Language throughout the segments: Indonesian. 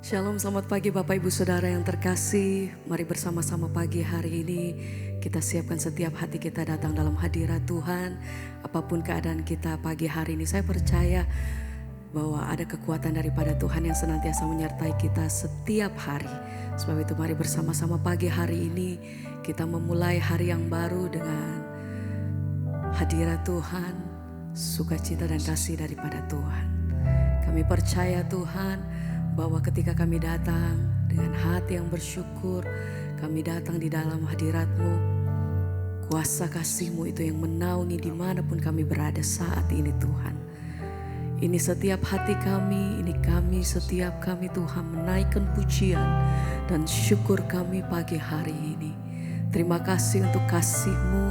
Shalom, selamat pagi Bapak Ibu Saudara yang terkasih. Mari bersama-sama pagi hari ini kita siapkan setiap hati kita datang dalam hadirat Tuhan. Apapun keadaan kita pagi hari ini, saya percaya bahwa ada kekuatan daripada Tuhan yang senantiasa menyertai kita setiap hari. Sebab itu mari bersama-sama pagi hari ini kita memulai hari yang baru dengan hadirat Tuhan, sukacita dan kasih daripada Tuhan. Kami percaya Tuhan bahwa ketika kami datang dengan hati yang bersyukur, kami datang di dalam hadirat-Mu, kuasa kasih-Mu itu yang menaungi dimanapun kami berada saat ini Tuhan. Ini setiap hati kami, ini kami, setiap kami Tuhan menaikkan pujian dan syukur kami pagi hari ini. Terima kasih untuk kasih-Mu,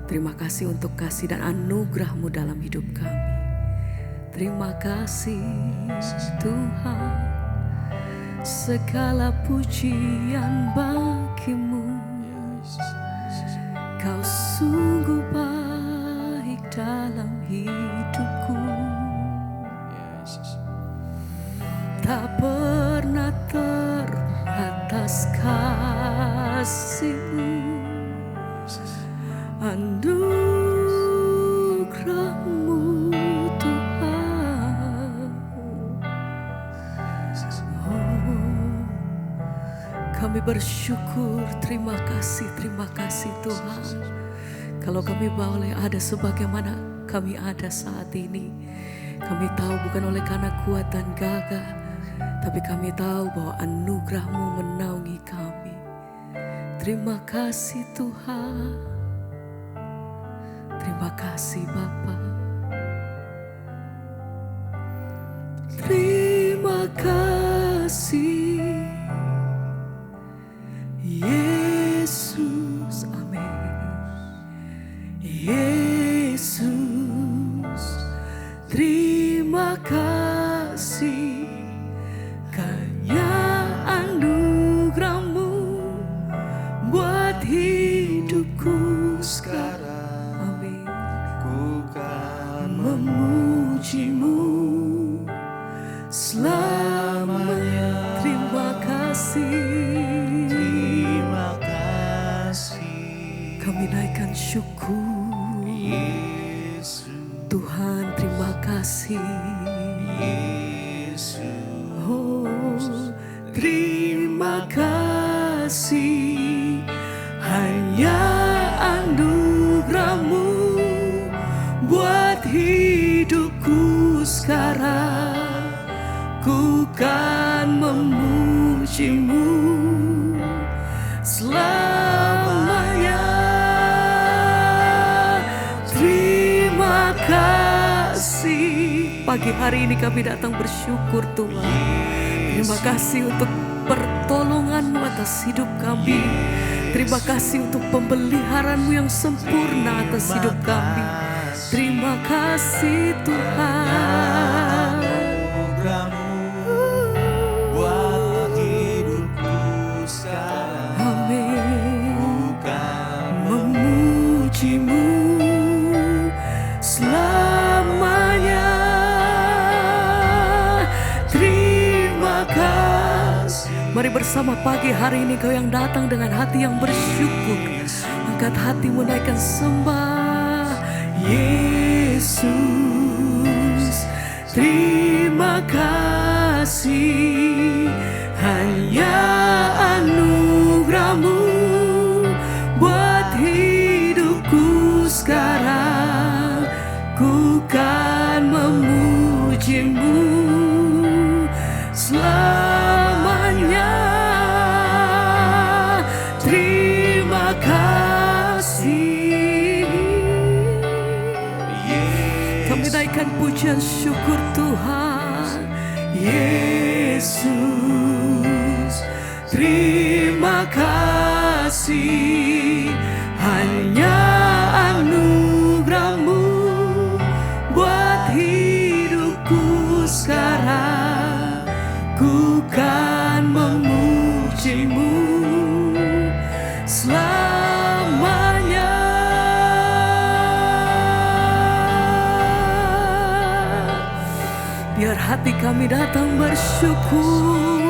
terima kasih untuk kasih dan anugerah-Mu dalam hidup kami. Terima kasih Tuhan. Segala pujian bagi-Mu, Kau sungguh baik dalam hidupku. Tak pernah terbatas kasih-Mu, anugerah-Mu kami bersyukur, terima kasih Tuhan. Kalau kami boleh ada sebagaimana kami ada saat ini, kami tahu bukan oleh karena kuat dan gagah, tapi kami tahu bahwa anugerah-Mu menaungi kami. Terima kasih Tuhan, terima kasih Bapa. Terima kasih Yesus, amin. Yesus, terima kasih karena anugerah-Mu buat hidupku sekarang. Amin. Ku kan memuji-Mu selamanya. Terima kasih. Kami naikkan syukur Yesus, Tuhan, terima kasih Yesus. Oh, terima kasih hanya anugerah-Mu buat hidupku sekarang. Ku kan memuji-Mu selamanya. Terima kasih. Pagi hari ini kami datang bersyukur Tuhan. Terima kasih untuk pertolongan-Mu atas hidup kami. Terima kasih untuk pemeliharaan-Mu yang sempurna atas hidup kami. Terima kasih Tuhan. Buat hidupku sekarang. Amin. Bukan memuji-Mu selamanya. Terima kasih. Mari bersama pagi hari ini kau yang datang dengan hati yang bersyukur, angkat hati menaikkan sembah. Yesus, terima kasih hanya anugerah-Mu buat hidupku sekarang. Ku kan memuji-Mu selamanya. Terima kasih. Kami naikkan pujian syukur Tuhan. Yesus, terima kasih hanya anugerah-Mu buat hidupku sekarang. Ku kan memuji-Mu selamanya. Biar hati kami datang bersyukur.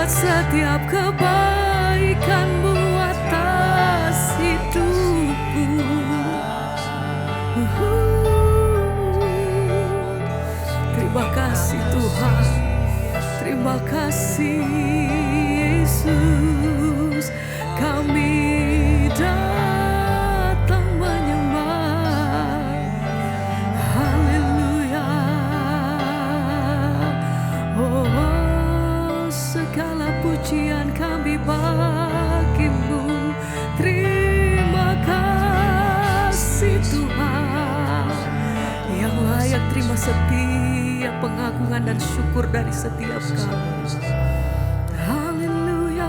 setiap kebaikan-Mu atas hidupku. Terima kasih Tuhan, terima kasih Yesus. Kami datang menyembah. Haleluya. Oh, segala pujian kami bagi-Mu. Terima kasih Tuhan, yang layak terima setiap pengagungan dan syukur dari setiap kami. Haleluya.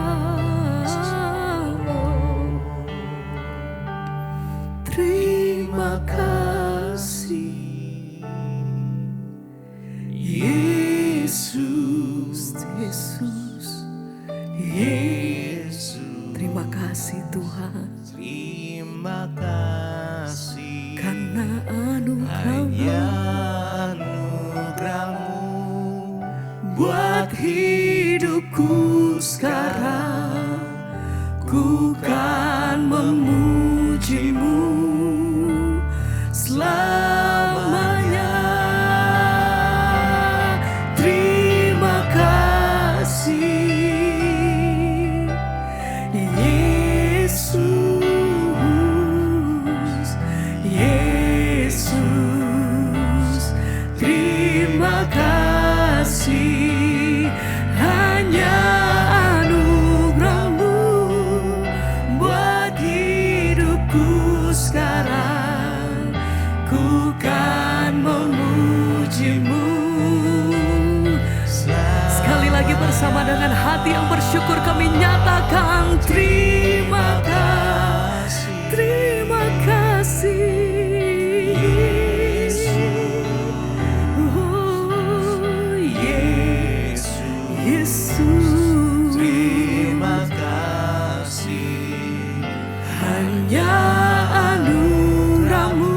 Terima kasih Yesus, Yesus, Yesus. Terima kasih Tuhan, Terima kasih karena hanya anugerah-Mu anugerah-Mu buat hidupku sekarang. Ku kan memuji-Mu selamanya. Terima kasih Yesus, Yesus. Terima kasih hanya anugerah-Mu buat hidupku sekarang. Ku kan memuji-Mu. Sekali lagi bersama dengan hati yang bersyukur kami nyatakan terima kasih, terima kasih oh, Yesus, Yesus. Terima kasih hanya anugerah-Mu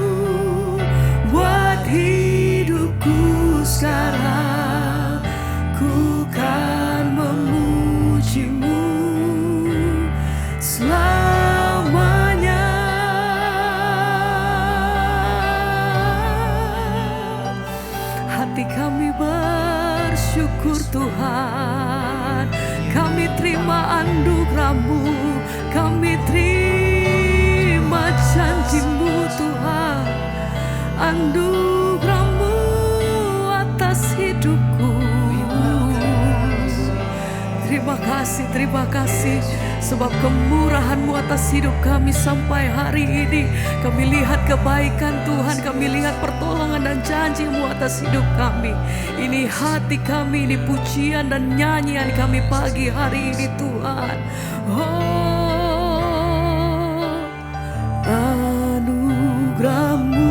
buat hidupku sekarang. Ku kan memuji-Mu selamanya. Hati kami bersyukur Tuhan, kami terima anugerah-Mu, kami terima janji-Mu Tuhan, anugerah-Mu atas hidupku. Terima kasih sebab kemurahan-Mu atas hidup kami sampai hari ini. Kami lihat kebaikan Tuhan, kami lihat pertolongan dan janji-Mu atas hidup kami. Ini hati kami, ini pujian dan nyanyian kami pagi hari ini Tuhan. Oh, anugerah-Mu,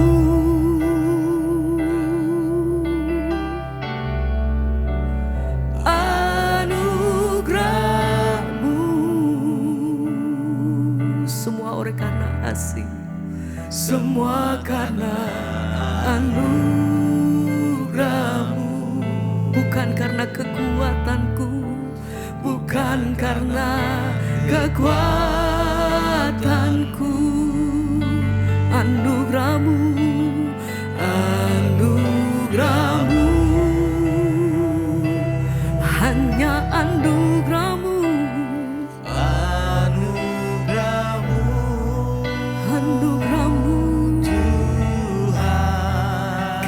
semua karena anugerah-Mu, bukan karena kekuatanku, bukan karena kekuatanku. Anugerah-Mu, anugerah-Mu, hanya anugerah-Mu, anugerah-Mu Tuhan.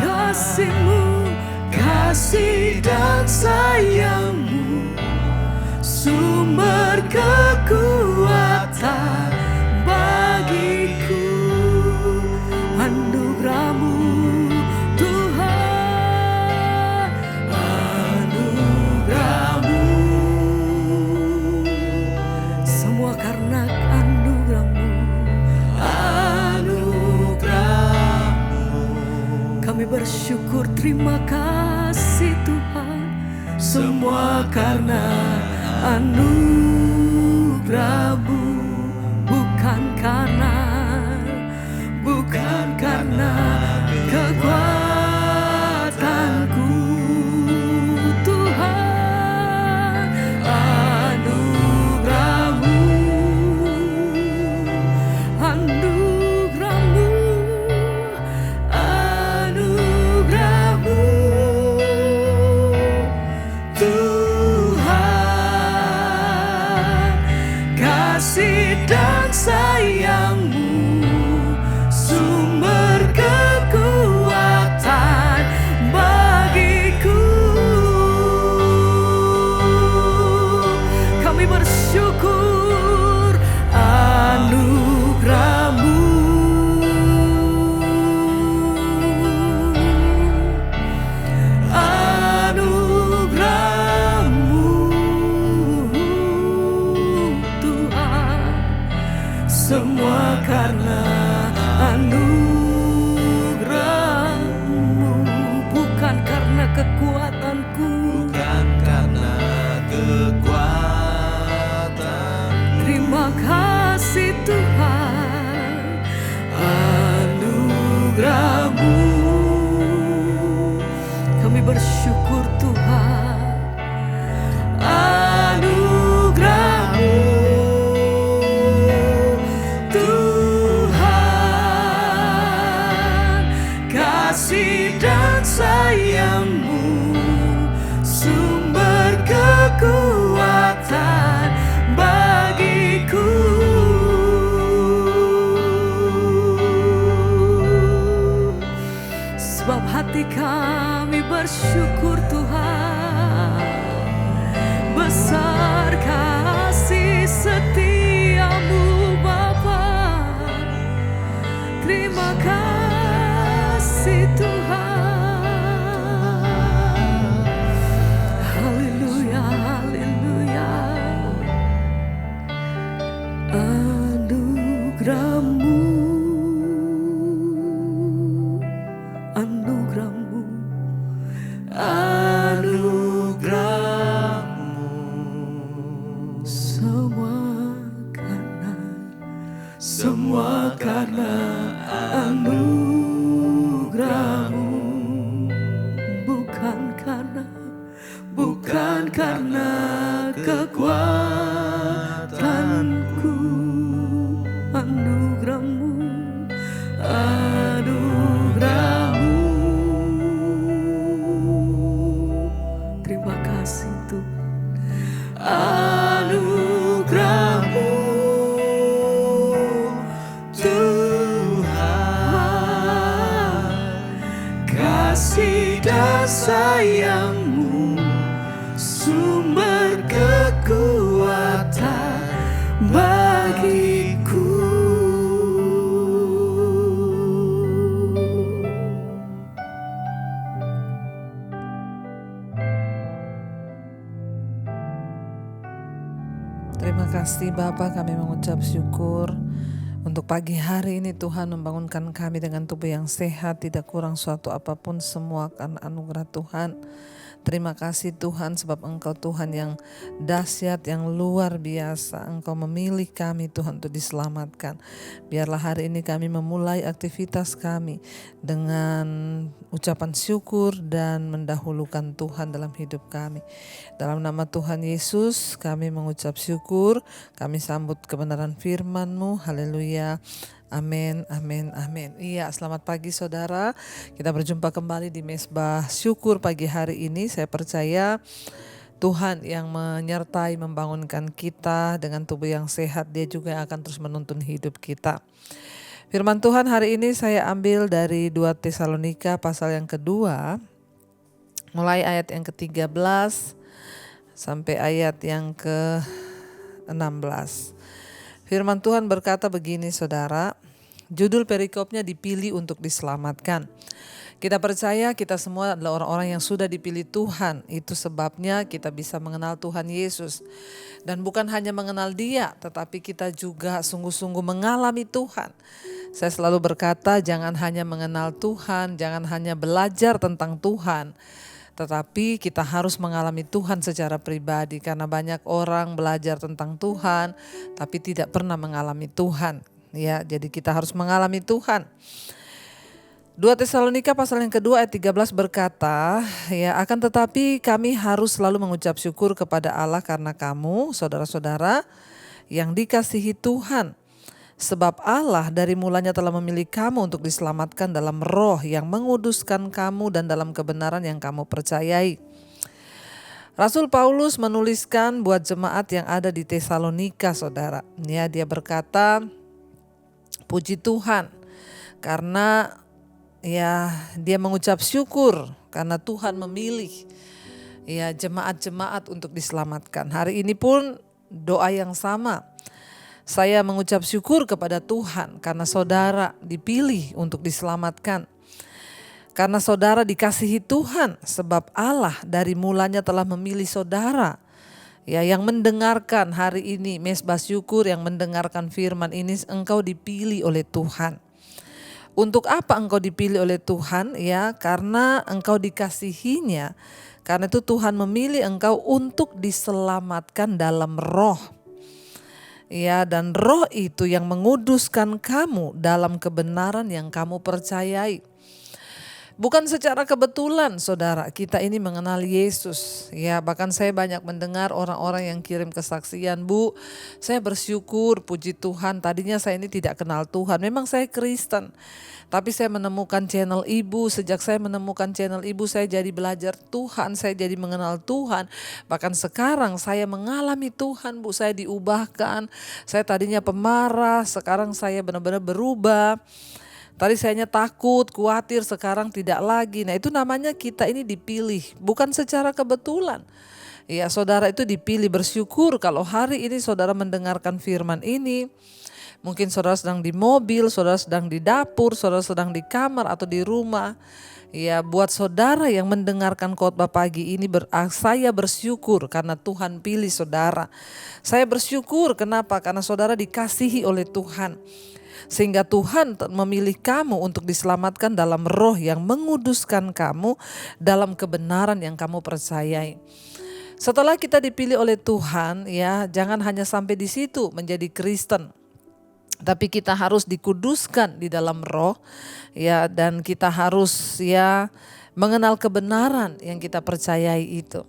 Kasih-Mu, kasih dan sayang-Mu, sumber kekuatan bagiku. Anugerah-Mu Tuhan, anugerah-Mu, semua karena anugerah-Mu, anugerah-Mu. Kami bersyukur, terima kasih Tuhan, semua karena anugerah-Mu, bukan karena kekuatanku Tuhan. kasih dan sayang-Mu, sumber kekuatan bagiku. Kami bersyukur anugerah-Mu, anugerah-Mu Tuhan, semua karena anugerah-Mu, bukan karena kekuatanku, bukan karena kekuatan. terima kasih Tuhan, anugerah-Mu. Kami bersyukur Tuhan, anugerah-Mu Tuhan, kasih dan sayang-Mu, sumber kekuatan bagiku. Sebab hati kami bersyukur Tuhan, besar kasih setia-Mu Bapa. Terima kasih Tuhan. Haleluya, haleluya. Anugerah-Mu, anugerah-Mu, Anugerah-Mu, semua karena anugerah-Mu, bukan karena kekuatanku. Anugerah-Mu, anugerah-Mu, terima kasih Tuhan, anugerah-Mu Tuhan, kasih dan sayang-Mu, sumber kekuatan bagiku. Terima kasih Bapa, kami mengucap syukur untuk pagi hari ini. Tuhan membangunkan kami dengan tubuh yang sehat, tidak kurang suatu apapun, semua karena anugerah Tuhan. Terima kasih Tuhan, sebab Engkau Tuhan yang dahsyat, yang luar biasa. Engkau memilih kami Tuhan untuk diselamatkan. Biarlah hari ini kami memulai aktivitas kami dengan ucapan syukur dan mendahulukan Tuhan dalam hidup kami. Dalam nama Tuhan Yesus kami mengucap syukur, kami sambut kebenaran firman-Mu. Haleluya. Amin, amin, amin. Iya, selamat pagi saudara. Kita berjumpa kembali di Mesbah Syukur pagi hari ini. Saya percaya Tuhan yang menyertai, membangunkan kita dengan tubuh yang sehat. Dia juga akan terus menuntun hidup kita. Firman Tuhan hari ini saya ambil dari 2 Tesalonika pasal yang kedua, mulai ayat yang ke-13 sampai ayat yang ke-16. Firman Tuhan berkata begini saudara, judul perikopnya dipilih untuk diselamatkan. Kita percaya kita semua adalah orang-orang yang sudah dipilih Tuhan. Itu sebabnya kita bisa mengenal Tuhan Yesus. Dan bukan hanya mengenal Dia, tetapi kita juga sungguh-sungguh mengalami Tuhan. Saya selalu berkata jangan hanya mengenal Tuhan, jangan hanya belajar tentang Tuhan, tetapi kita harus mengalami Tuhan secara pribadi. Karena banyak orang belajar tentang Tuhan tapi tidak pernah mengalami Tuhan. Ya, jadi kita harus mengalami Tuhan. 2 Tesalonika pasal yang kedua ayat 13 berkata, ya, akan tetapi kami harus selalu mengucap syukur kepada Allah karena kamu, saudara-saudara, yang dikasihi Tuhan. Sebab Allah dari mulanya telah memilih kamu untuk diselamatkan dalam roh yang menguduskan kamu dan dalam kebenaran yang kamu percayai. Rasul Paulus menuliskan buat jemaat yang ada di Tesalonika, saudara. Ya, dia berkata, puji Tuhan karena ya dia mengucap syukur karena Tuhan memilih ya jemaat-jemaat untuk diselamatkan. Hari ini pun doa yang sama. Saya mengucap syukur kepada Tuhan karena saudara dipilih untuk diselamatkan. Karena saudara dikasihi Tuhan, sebab Allah dari mulanya telah memilih saudara. Ya, yang mendengarkan hari ini mesbah syukur, yang mendengarkan firman ini, engkau dipilih oleh Tuhan. Untuk apa engkau dipilih oleh Tuhan? Ya, karena engkau dikasihinya. Karena itu Tuhan memilih engkau untuk diselamatkan dalam roh. Ya, dan roh itu yang menguduskan kamu dalam kebenaran yang kamu percayai. Bukan secara kebetulan, saudara, kita ini mengenal Yesus. Ya, bahkan saya banyak mendengar orang-orang yang kirim kesaksian, Bu, saya bersyukur, puji Tuhan, tadinya saya ini tidak kenal Tuhan. Memang saya Kristen, tapi saya menemukan channel Ibu. Sejak saya menemukan channel Ibu, saya jadi belajar Tuhan, saya jadi mengenal Tuhan. Bahkan sekarang saya mengalami Tuhan, Bu, saya diubahkan. Saya tadinya pemarah, sekarang saya benar-benar berubah. Tadi saya takut, khawatir, sekarang tidak lagi. Nah, itu namanya kita ini dipilih, bukan secara kebetulan. Ya, saudara itu dipilih. Bersyukur kalau hari ini saudara mendengarkan firman ini. Mungkin saudara sedang di mobil, saudara sedang di dapur, saudara sedang di kamar atau di rumah. Ya, buat saudara yang mendengarkan khotbah pagi ini, saya bersyukur karena Tuhan pilih saudara. Saya bersyukur kenapa? Karena saudara dikasihi oleh Tuhan. Sehingga Tuhan memilih kamu untuk diselamatkan dalam roh yang menguduskan kamu dalam kebenaran yang kamu percayai. Setelah kita dipilih oleh Tuhan, ya, jangan hanya sampai di situ menjadi Kristen. Tapi kita harus dikuduskan di dalam roh, ya, dan kita harus ya mengenal kebenaran yang kita percayai itu.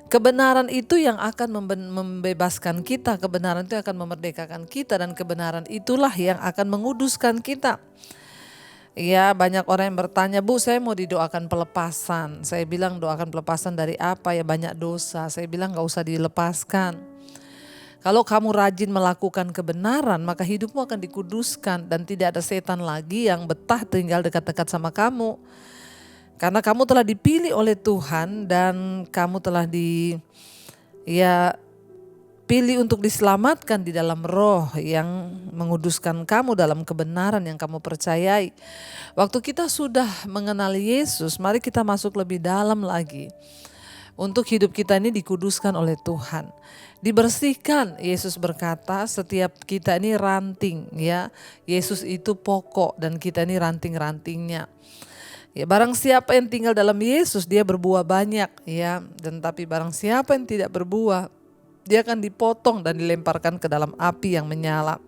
Kebenaran itu yang akan membebaskan kita, kebenaran itu akan memerdekakan kita, dan kebenaran itulah yang akan menguduskan kita. Ya, banyak orang yang bertanya, Bu, saya mau didoakan pelepasan. Saya bilang, doakan pelepasan dari apa? Ya, banyak dosa. Saya bilang gak usah dilepaskan. Kalau kamu rajin melakukan kebenaran, maka hidupmu akan dikuduskan dan tidak ada setan lagi yang betah tinggal dekat-dekat sama kamu. Karena kamu telah dipilih oleh Tuhan dan kamu telah pilih untuk diselamatkan di dalam roh yang menguduskan kamu dalam kebenaran yang kamu percayai. Waktu kita sudah mengenal Yesus, mari kita masuk lebih dalam lagi. Untuk hidup kita ini dikuduskan oleh Tuhan. Dibersihkan, Yesus berkata, setiap kita ini ranting, ya. Yesus itu pokok dan kita ini ranting-rantingnya. Ya, barang siapa yang tinggal dalam Yesus, dia berbuah banyak, ya. Dan tapi barang siapa yang tidak berbuah, dia akan dipotong dan dilemparkan ke dalam api yang menyala.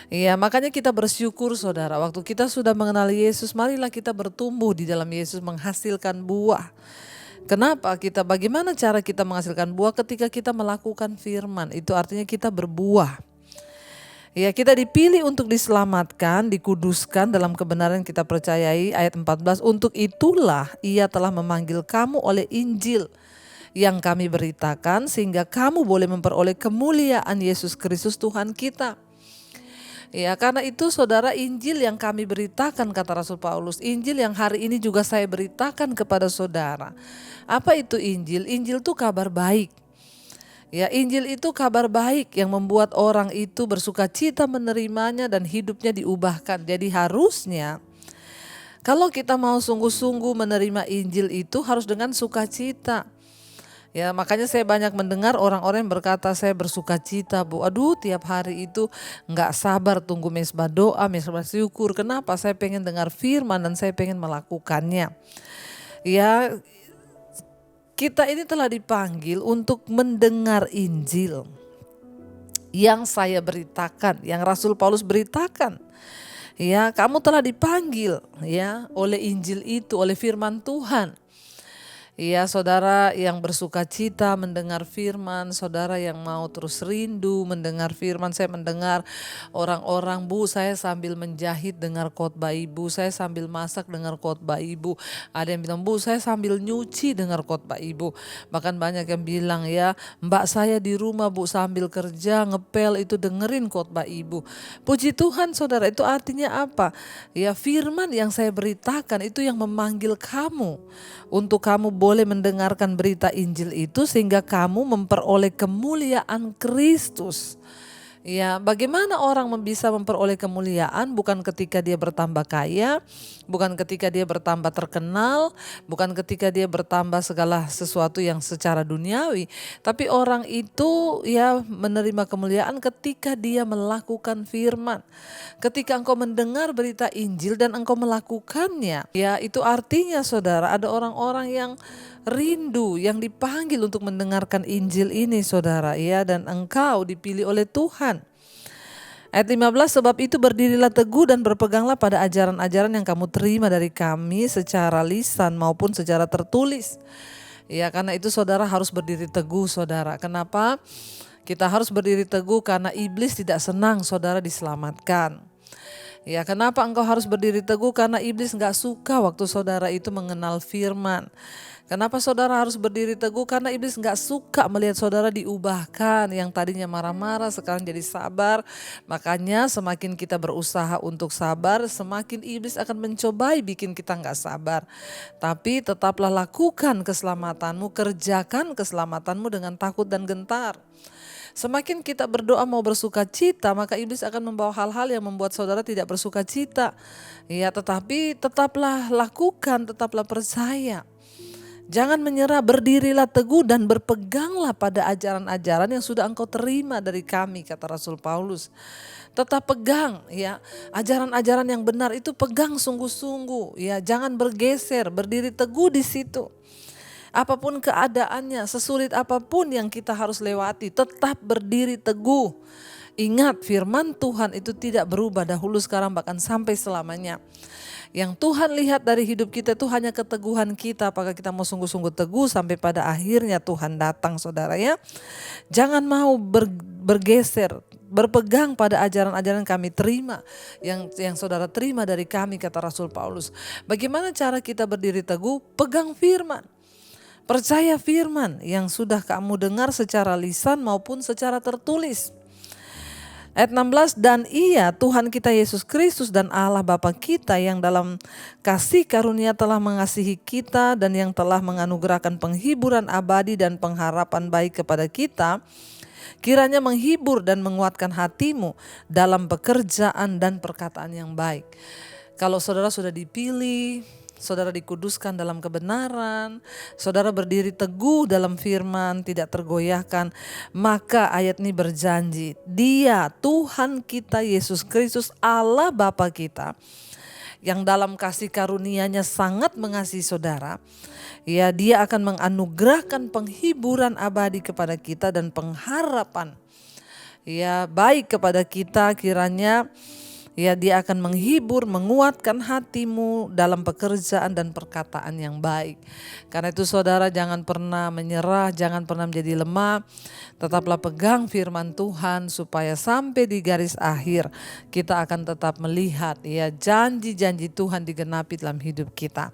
Ya, makanya kita bersyukur, saudara. Waktu kita sudah mengenal Yesus, marilah kita bertumbuh di dalam Yesus, menghasilkan buah. Kenapa? Bagaimana cara kita menghasilkan buah? Ketika kita melakukan firman, itu artinya kita berbuah. Ya, kita dipilih untuk diselamatkan, dikuduskan dalam kebenaran yang kita percayai. Ayat 14, untuk itulah ia telah memanggil kamu oleh Injil yang kami beritakan, sehingga kamu boleh memperoleh kemuliaan Yesus Kristus Tuhan kita. Ya, karena itu saudara, Injil yang kami beritakan, kata Rasul Paulus, Injil yang hari ini juga saya beritakan kepada saudara. Apa itu Injil? Injil itu kabar baik. Ya, Injil itu kabar baik yang membuat orang itu bersuka cita menerimanya dan hidupnya diubahkan. Jadi harusnya kalau kita mau sungguh-sungguh menerima Injil itu harus dengan sukacita. Ya, makanya saya banyak mendengar orang-orang yang berkata, saya bersuka cita, Bu. Aduh, tiap hari itu gak sabar tunggu mesbah doa, mesbah syukur. Kenapa? Saya pengen dengar firman dan saya pengen melakukannya. Ya, kita ini telah dipanggil untuk mendengar Injil yang saya beritakan, yang Rasul Paulus beritakan. Ya, kamu telah dipanggil ya oleh Injil itu, oleh firman Tuhan. Ya, saudara yang bersuka cita mendengar firman, saudara yang mau terus rindu mendengar firman. Saya mendengar orang-orang, Bu, saya sambil menjahit dengar khotbah Ibu, saya sambil masak dengar khotbah Ibu. Ada yang bilang, Bu, saya sambil nyuci dengar khotbah Ibu. Bahkan banyak yang bilang, ya, Mbak saya di rumah, Bu, sambil kerja ngepel itu dengerin khotbah Ibu. Puji Tuhan, saudara, itu artinya apa? Ya, firman yang saya beritakan itu yang memanggil kamu untuk kamu boleh mendengarkan berita Injil itu sehingga kamu memperoleh kemuliaan Kristus. Ya, bagaimana orang bisa memperoleh kemuliaan? Bukan ketika dia bertambah kaya, bukan ketika dia bertambah terkenal, bukan ketika dia bertambah segala sesuatu yang secara duniawi, tapi orang itu ya menerima kemuliaan ketika dia melakukan firman. Ketika engkau mendengar berita Injil dan engkau melakukannya, ya itu artinya, saudara, ada orang-orang yang rindu, yang dipanggil untuk mendengarkan Injil ini, saudara, ya, dan engkau dipilih oleh Tuhan. Ayat 15, sebab itu berdirilah teguh dan berpeganglah pada ajaran-ajaran yang kamu terima dari kami secara lisan maupun secara tertulis. Ya, karena itu saudara harus berdiri teguh, saudara. Kenapa? Kita harus berdiri teguh karena iblis tidak senang saudara diselamatkan. Ya, kenapa engkau harus berdiri teguh? Karena iblis gak suka waktu saudara itu mengenal firman. Kenapa saudara harus berdiri teguh? Karena iblis gak suka melihat saudara diubahkan, yang tadinya marah-marah sekarang jadi sabar. Makanya semakin kita berusaha untuk sabar, semakin iblis akan mencobai bikin kita gak sabar. Tapi tetaplah lakukan keselamatanmu, kerjakan keselamatanmu dengan takut dan gentar. Semakin kita berdoa mau bersuka cita, maka iblis akan membawa hal-hal yang membuat saudara tidak bersuka cita. Ya, tetapi tetaplah lakukan, tetaplah percaya. Jangan menyerah, berdirilah teguh dan berpeganglah pada ajaran-ajaran yang sudah engkau terima dari kami, kata Rasul Paulus. Tetap pegang, ya, ajaran-ajaran yang benar itu pegang sungguh-sungguh, ya, jangan bergeser, berdiri teguh di situ. Apapun keadaannya, sesulit apapun yang kita harus lewati, tetap berdiri teguh. Ingat, firman Tuhan itu tidak berubah dahulu, sekarang, bahkan sampai selamanya. Yang Tuhan lihat dari hidup kita itu hanya keteguhan kita, apakah kita mau sungguh-sungguh teguh sampai pada akhirnya Tuhan datang, saudara, ya. Jangan mau bergeser, berpegang pada ajaran-ajaran kami terima, yang saudara terima dari kami, kata Rasul Paulus. Bagaimana cara kita berdiri teguh? Pegang firman. Percaya firman yang sudah kamu dengar secara lisan maupun secara tertulis. Ayat 16, dan Ia, Tuhan kita Yesus Kristus dan Allah Bapa kita yang dalam kasih karunia telah mengasihi kita dan yang telah menganugerahkan penghiburan abadi dan pengharapan baik kepada kita, kiranya menghibur dan menguatkan hatimu dalam pekerjaan dan perkataan yang baik. Kalau saudara sudah dipilih, saudara dikuduskan dalam kebenaran, saudara berdiri teguh dalam firman, tidak tergoyahkan, maka ayat ini berjanji, Dia, Tuhan kita Yesus Kristus, Allah Bapa kita, yang dalam kasih karunia-Nya sangat mengasihi saudara, ya, Dia akan menganugerahkan penghiburan abadi kepada kita dan pengharapan, ya, baik kepada kita. Kiranya, ya, Dia akan menghibur, menguatkan hatimu dalam pekerjaan dan perkataan yang baik. Karena itu saudara, jangan pernah menyerah, jangan pernah menjadi lemah. Tetaplah pegang firman Tuhan supaya sampai di garis akhir kita akan tetap melihat, ya, janji-janji Tuhan digenapi dalam hidup kita.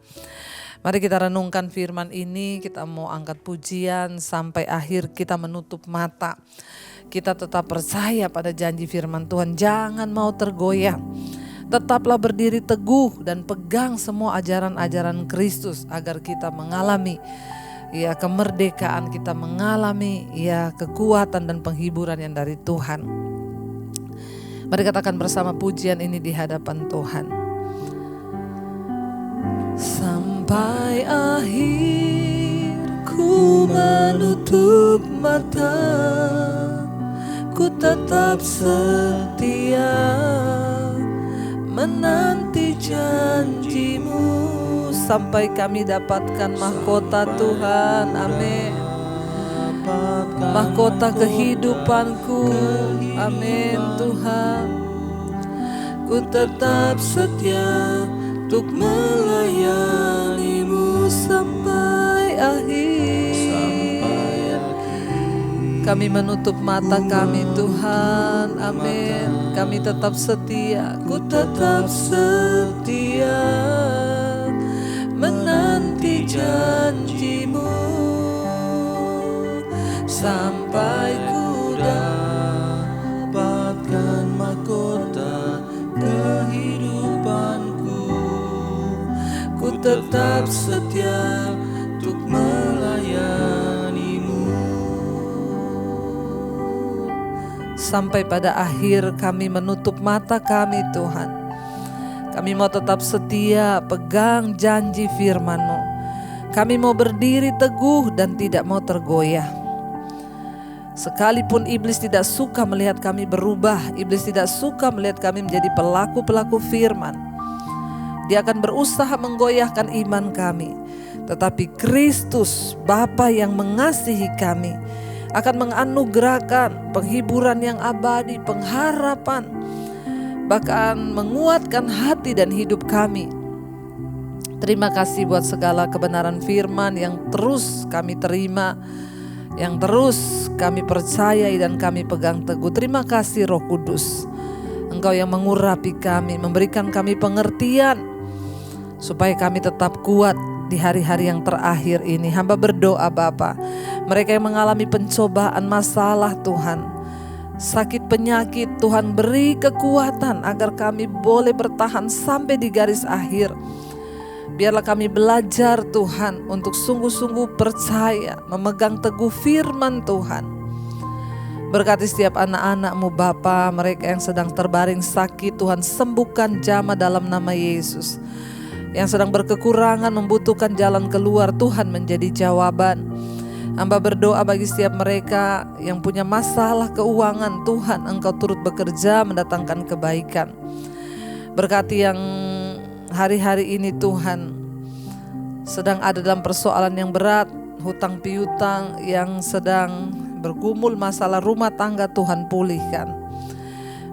Mari kita renungkan firman ini, kita mau angkat pujian sampai akhir kita menutup mata. Kita tetap percaya pada janji firman Tuhan, jangan mau tergoyah. Tetaplah berdiri teguh dan pegang semua ajaran-ajaran Kristus agar kita mengalami, ya, kemerdekaan, kita mengalami, ya, kekuatan dan penghiburan yang dari Tuhan. Mari katakan bersama pujian ini di hadapan Tuhan. Sampai akhir ku menutup mata, ku tetap setia menanti janji-Mu sampai kami dapatkan mahkota Tuhan. Amin. Mahkota kehidupanku. Amin Tuhan. Ku tetap setia untuk melayani-Mu sampai akhir. Kami menutup mata kami Tuhan, amin. Kami tetap setia, ku tetap setia menanti janji-Mu sampai ku dapatkan mahkota kehidupanku. Ku tetap setia untuk melayani-Mu. Sampai pada akhir kami menutup mata kami Tuhan. Kami mau tetap setia pegang janji firman-Mu. Kami mau berdiri teguh dan tidak mau tergoyah. Sekalipun iblis tidak suka melihat kami berubah, iblis tidak suka melihat kami menjadi pelaku-pelaku firman, dia akan berusaha menggoyahkan iman kami. Tetapi Kristus, Bapa yang mengasihi kami, akan menganugerahkan penghiburan yang abadi, pengharapan, bahkan menguatkan hati dan hidup kami. Terima kasih buat segala kebenaran firman yang terus kami terima, yang terus kami percayai dan kami pegang teguh. Terima kasih Roh Kudus, Engkau yang mengurapi kami, memberikan kami pengertian supaya kami tetap kuat di hari-hari yang terakhir ini. Hamba berdoa Bapa, mereka yang mengalami pencobaan, masalah Tuhan, sakit penyakit, Tuhan beri kekuatan agar kami boleh bertahan sampai di garis akhir. Biarlah kami belajar Tuhan untuk sungguh-sungguh percaya, memegang teguh firman Tuhan. Berkati setiap anak-anak-Mu Bapa, mereka yang sedang terbaring sakit, Tuhan sembuhkan jamah dalam nama Yesus. Yang sedang berkekurangan, membutuhkan jalan keluar, Tuhan menjadi jawaban. Hamba berdoa bagi setiap mereka yang punya masalah keuangan, Tuhan Engkau turut bekerja mendatangkan kebaikan. Berkati yang hari-hari ini Tuhan sedang ada dalam persoalan yang berat, hutang piutang, yang sedang bergumul masalah rumah tangga, Tuhan pulihkan.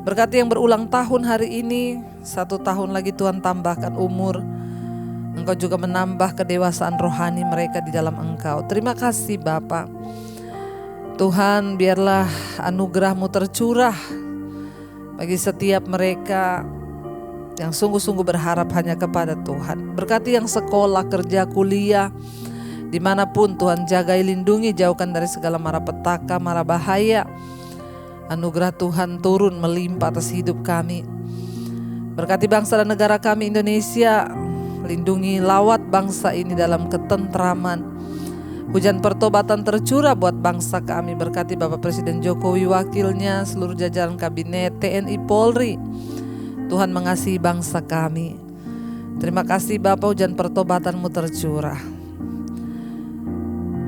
Berkati yang berulang tahun hari ini, 1 tahun lagi Tuhan tambahkan umur. Engkau juga menambah kedewasaan rohani mereka di dalam Engkau. Terima kasih Bapa. Tuhan, biarlah anugerah-Mu tercurah bagi setiap mereka yang sungguh-sungguh berharap hanya kepada Tuhan. Berkati yang sekolah, kerja, kuliah, dimanapun Tuhan, jagai, lindungi, jauhkan dari segala mara petaka, mara bahaya. Anugerah Tuhan turun melimpah atas hidup kami. Berkati bangsa dan negara kami Indonesia, lindungi, lawat bangsa ini dalam ketentraman. Hujan pertobatan tercurah buat bangsa kami. Berkati Bapak Presiden Jokowi, wakilnya, seluruh jajaran kabinet, TNI, Polri. Tuhan mengasihi bangsa kami. Terima kasih Bapa, hujan pertobatan-Mu tercurah.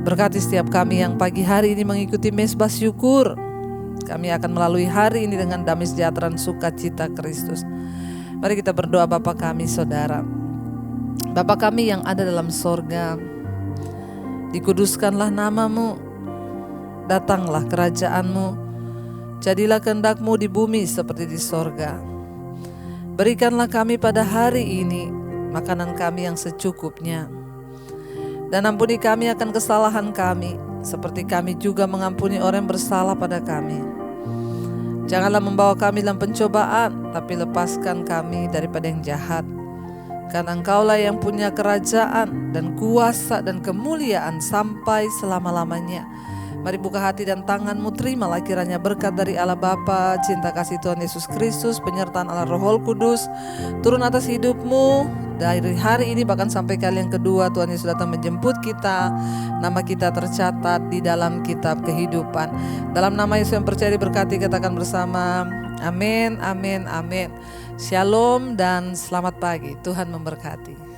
Berkati setiap kami yang pagi hari ini mengikuti mezbah syukur. Kami akan melalui hari ini dengan damai sejahtera dan sukacita Kristus. Mari kita berdoa. Bapa kami, Saudara, Bapa kami yang ada dalam sorga, dikuduskanlah nama-Mu, datanglah kerajaan-Mu, jadilah kehendak-Mu di bumi seperti di sorga. Berikanlah kami pada hari ini makanan kami yang secukupnya. Dan ampuni kami akan kesalahan kami, seperti kami juga mengampuni orang yang bersalah pada kami. Janganlah membawa kami dalam pencobaan, tapi lepaskan kami daripada yang jahat. Karena Engkaulah yang punya kerajaan dan kuasa dan kemuliaan sampai selama-lamanya. Mari buka hati dan tangan-Mu, terimalah kiranya berkat dari Allah Bapa, cinta kasih Tuhan Yesus Kristus, penyertaan Allah Roh Kudus turun atas hidup-Mu dari hari ini bahkan sampai kali yang kedua Tuhan Yesus datang menjemput kita. Nama kita tercatat di dalam kitab kehidupan. Dalam nama Yesus yang percaya diberkati, katakan bersama, amin, amin, amin. Shalom dan selamat pagi. Tuhan memberkati.